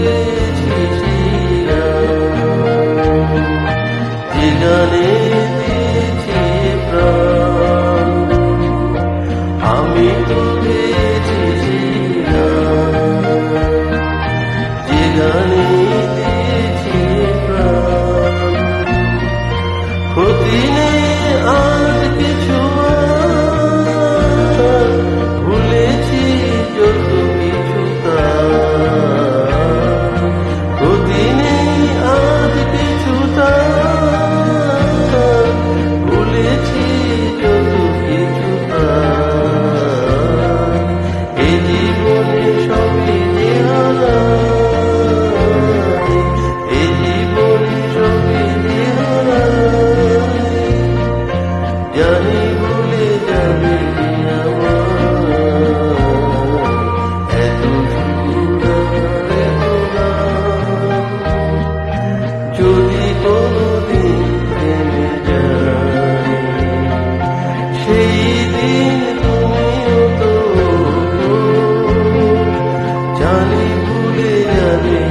গেছি যে গানে দিয়েছি প্রাণ, আমি তো গেছি যে গানে দিয়েছি প্রাণ। ক্ষতি নেই আজ কিছু, ভুলেছি যত কিছু ক্ষতি নেই আজ কিছু ভুলেছি যত কিছু এই জীবনে সবই যে হারাই, এই জীবনে সবই যে হারাই, জানি ভুলে যাবে যদি কোনদিন থেমে যায়, সেই দিন তুমিও তো জানি ভুলে যাবে।